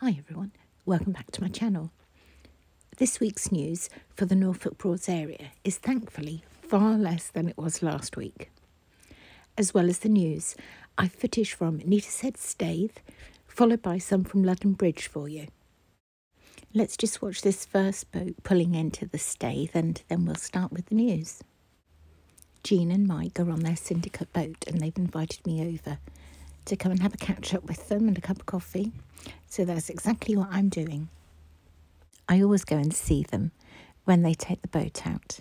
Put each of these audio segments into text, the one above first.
Hi everyone, welcome back to my channel. This week's news for the Norfolk Broads area is thankfully far less than it was last week. As well as the news, I've footage from Neatishead Staithe, followed by some from Ludham Bridge for you. Let's just watch this first boat pulling into the Staithe and then we'll start with the news. Jean and Mike are on their syndicate boat and they've invited me over to come and have a catch up with them and a cup of coffee. So that's exactly what I'm doing. I always go and see them when they take the boat out.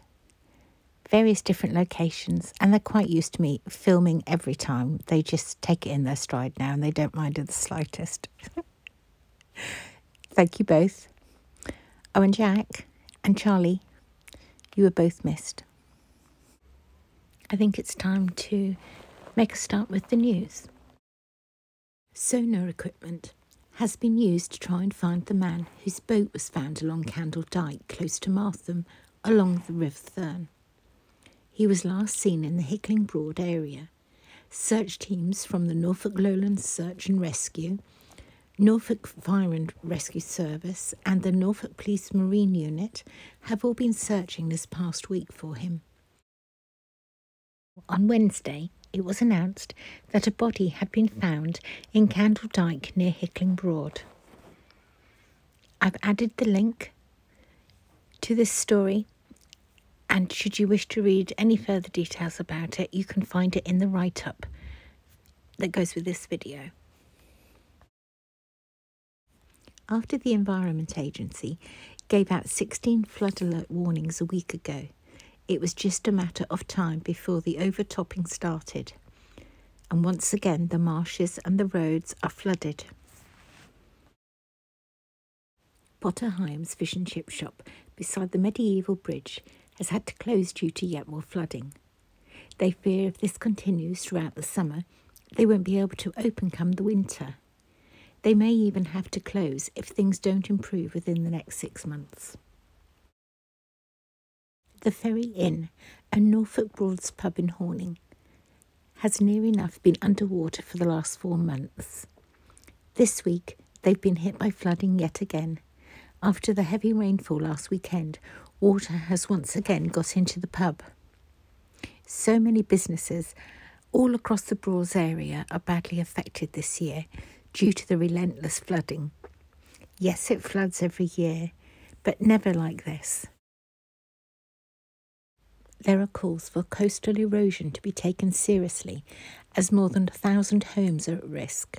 Various different locations, and they're quite used to me filming every time. They just take it in their stride now and they don't mind it the slightest. Thank you both. Oh, and Jack and Charlie, you were both missed. I think it's time to make a start with the news. Sonar equipment has been used to try and find the man whose boat was found along Candle Dyke, close to Martham, along the River Thurn. He was last seen in the Heigham Broad area. Search teams from the Norfolk Lowlands Search and Rescue, Norfolk Fire and Rescue Service and the Norfolk Police Marine Unit have all been searching this past week for him. On Wednesday, it was announced that a body had been found in Candle Dyke near Heigham Broad. I've added the link to this story, and should you wish to read any further details about it, you can find it in the write-up that goes with this video. After the Environment Agency gave out 16 flood alert warnings a week ago, it was just a matter of time before the overtopping started. And once again, the marshes and the roads are flooded. Potter Heigham's Fish and Chip Shop beside the medieval bridge has had to close due to yet more flooding. They fear if this continues throughout the summer, they won't be able to open come the winter. They may even have to close if things don't improve within the next 6 months. The Ferry Inn, a Norfolk Broads pub in Horning, has near enough been underwater for the last 4 months. This week, they've been hit by flooding yet again. After the heavy rainfall last weekend, water has once again got into the pub. So many businesses all across the Broads area are badly affected this year due to the relentless flooding. Yes, it floods every year, but never like this. There are calls for coastal erosion to be taken seriously, as more than 1,000 homes are at risk.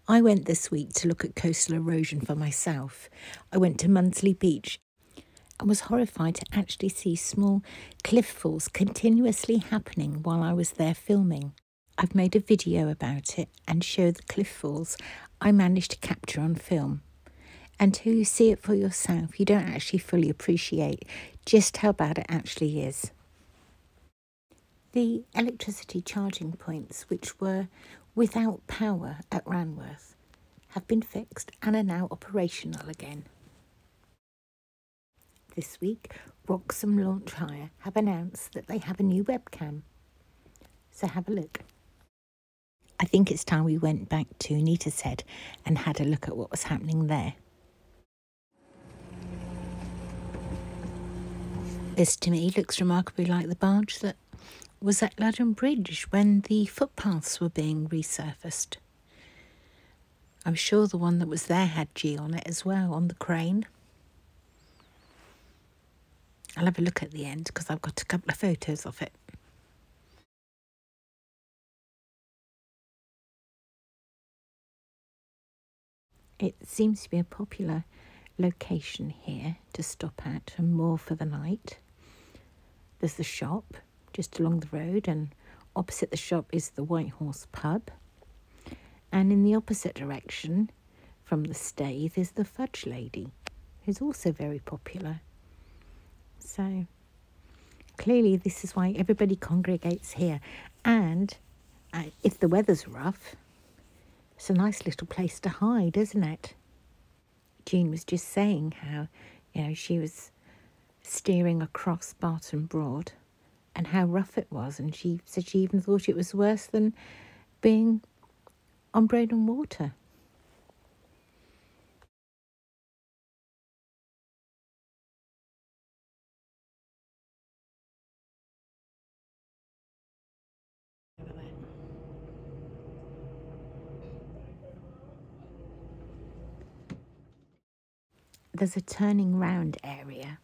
I went this week to look at coastal erosion for myself. I went to Munsley Beach and was horrified to actually see small cliff falls continuously happening while I was there filming. I've made a video about it and show the cliff falls I managed to capture on film. Until you see it for yourself, you don't actually fully appreciate just how bad it actually is. The electricity charging points, which were without power at Ranworth, have been fixed and are now operational again. This week, Wroxham Launch Hire have announced that they have a new webcam. So have a look. I think it's time we went back to Neatishead and had a look at what was happening there. This to me looks remarkably like the barge that was at Ludham Bridge when the footpaths were being resurfaced. I'm sure the one that was there had G on it as well, on the crane. I'll have a look at the end because I've got a couple of photos of it. It seems to be a popular location here to stop at and moor for the night. There's the shop just along the road, and opposite the shop is the White Horse pub. And in the opposite direction from the Staithe is the Fudge Lady, who's also very popular. So clearly this is why everybody congregates here. And if the weather's rough, it's a nice little place to hide, isn't it? Jean was just saying how, she was steering across Barton Broad and how rough it was, and she said she even thought it was worse than being on Bread and Water. there's a turning round area,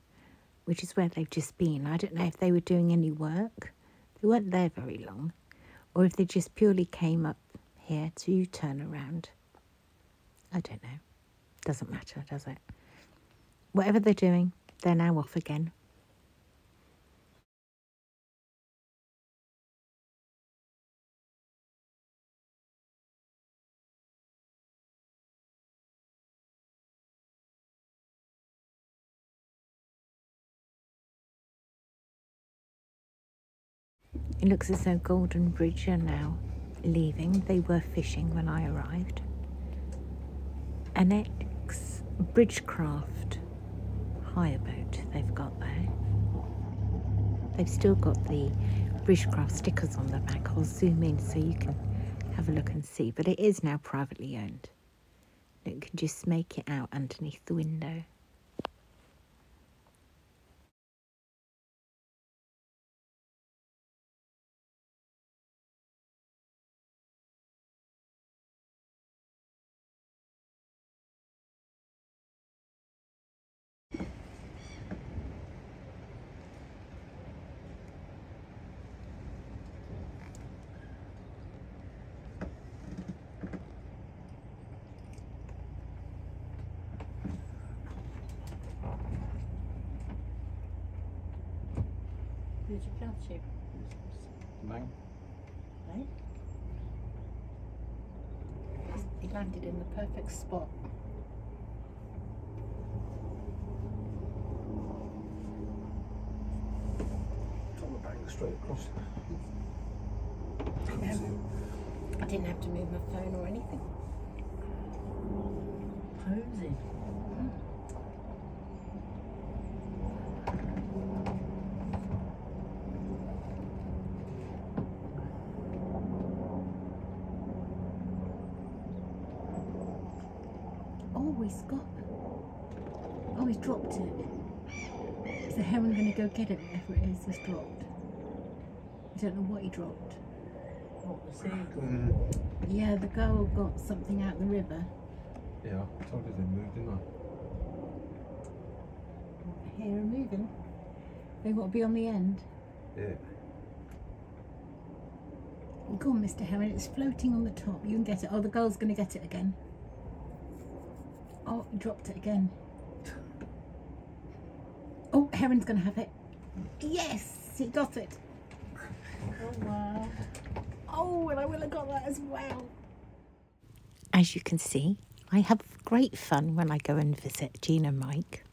which is where they've just been. I don't know if they were doing any work. They weren't there very long. Or if they just purely came up here to turn around. I don't know. Doesn't matter, does it? Whatever they're doing, they're now off again. It looks as though Golden Bridge are now leaving. They were fishing when I arrived. An ex-Bridgecraft hire boat they've got there. They've still got the Bridgecraft stickers on the back. I'll zoom in so you can have a look and see. But it is now privately owned. You can just make it out underneath the window. Did you catch him? No. Eh? He landed in the perfect spot. On the bank straight across. I didn't have to move my phone or anything. Posing. Oh, he's got. Oh, he's dropped it. Is the heron going to go get it, whatever it is he's dropped? I don't know what he dropped. What, the seagull? Yeah, the girl got something out the river. Yeah, I told you they moved, didn't I? Here and moving. They want to be on the end. Yeah. Go on, Mr. Heron, it's floating on the top. You can get it. Oh, the girl's going to get it again. Oh, he dropped it again. Oh, Heron's going to have it. Yes, he got it. Oh, wow. Oh, and I will have got that as well. As you can see, I have great fun when I go and visit Jean and Mike.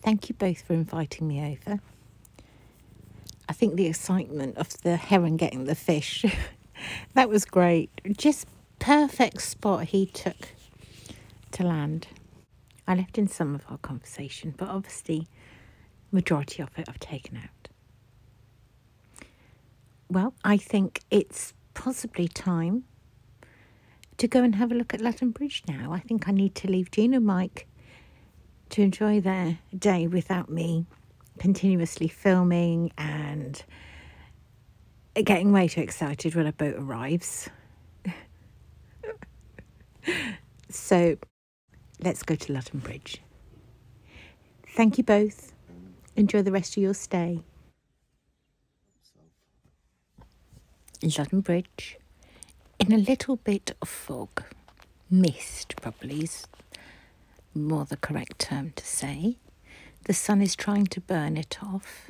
Thank you both for inviting me over. I think the excitement of the heron getting the fish, that was great. Just perfect spot he took to land. I left in some of our conversation, but obviously majority of it I've taken out. Well, I think it's possibly time to go and have a look at Ludham Bridge now. I think I need to leave Jean and Mike to enjoy their day without me continuously filming and getting way too excited when a boat arrives. So let's go to Ludham Bridge. Thank you both. Enjoy the rest of your stay. Ludham Bridge, in a little bit of fog. Mist, probably, is more the correct term to say. The sun is trying to burn it off.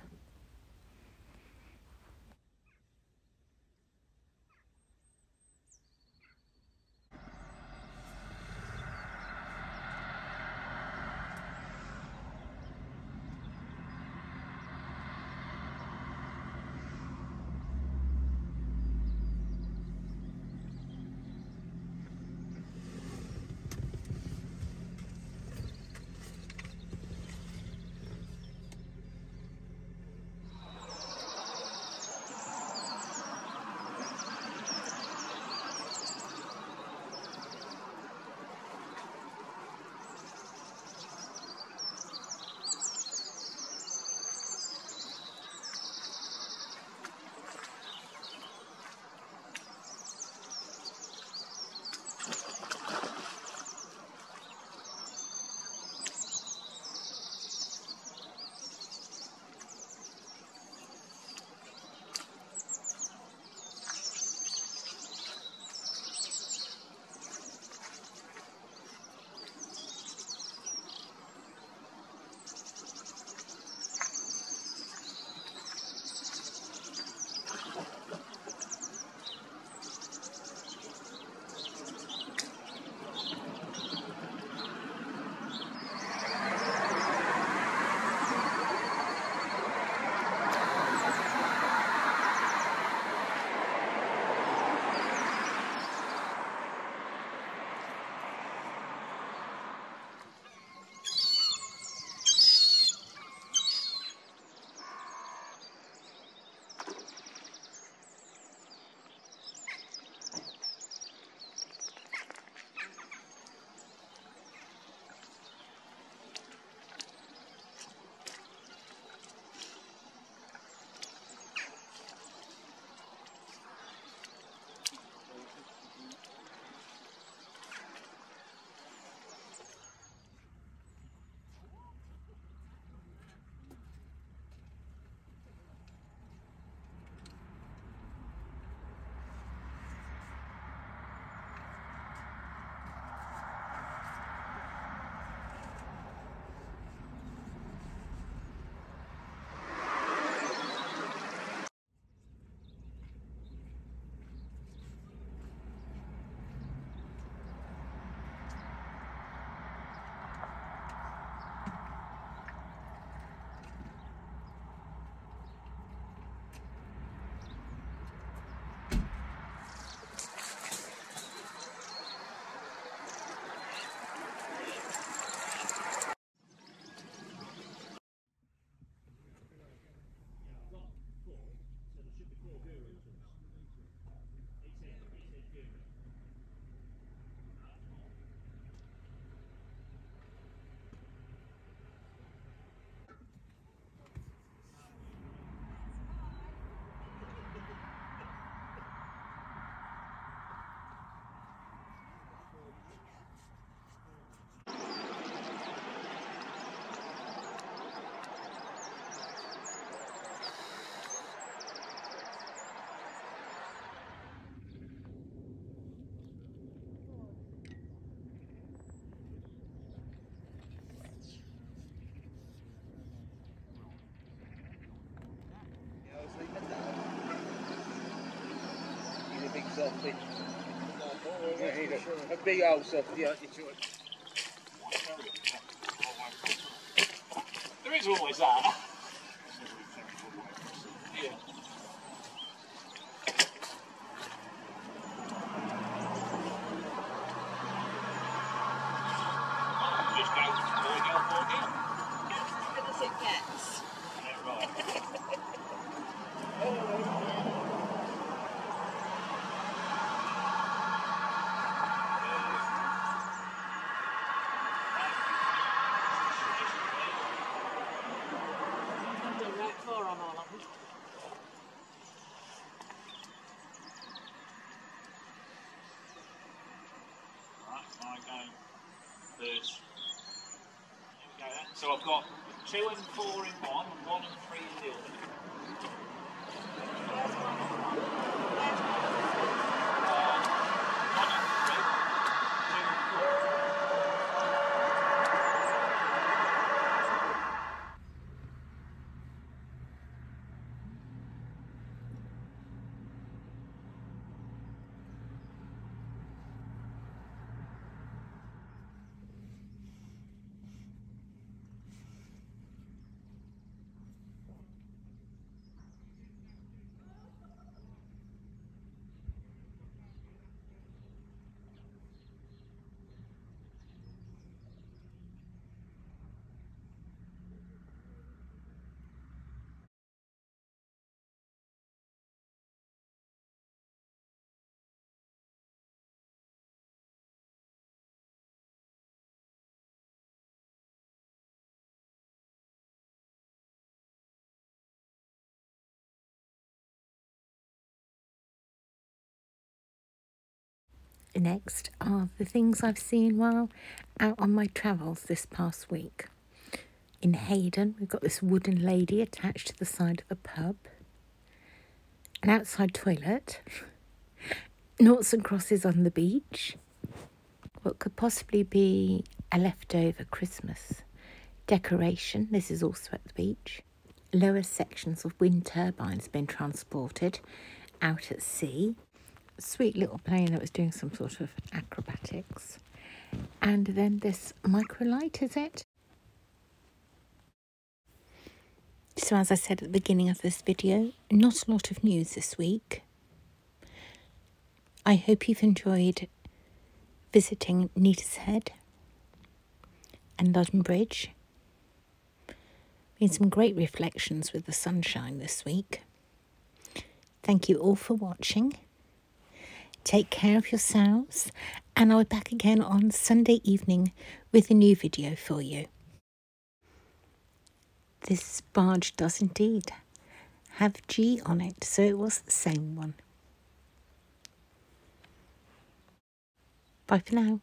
something. A big old stuff, yeah. There is always that. Yeah. Just go 4 As good as it gets. Yeah, right. I've done right 4 on all of them. Right, my game. There's. There we go then. So I've got 2 and 4 in one, and 1 and 3 in the other. Where's one? Where's one? 1 and 3, 2 and 4. Next are the things I've seen while out on my travels this past week. In Hayden, we've got this wooden lady attached to the side of the pub, an outside toilet, noughts and crosses on the beach, what could possibly be a leftover Christmas decoration. This is also at the beach. Lower sections of wind turbines being transported out at sea. A sweet little plane that was doing some sort of acrobatics. And then this microlite, is it? So as I said at the beginning of this video, not a lot of news this week. I hope you've enjoyed visiting Neatishead and Ludham Bridge. Been some great reflections with the sunshine this week. Thank you all for watching. Take care of yourselves, and I'll be back again on Sunday evening with a new video for you. This barge does indeed have G on it, so it was the same one. Bye for now.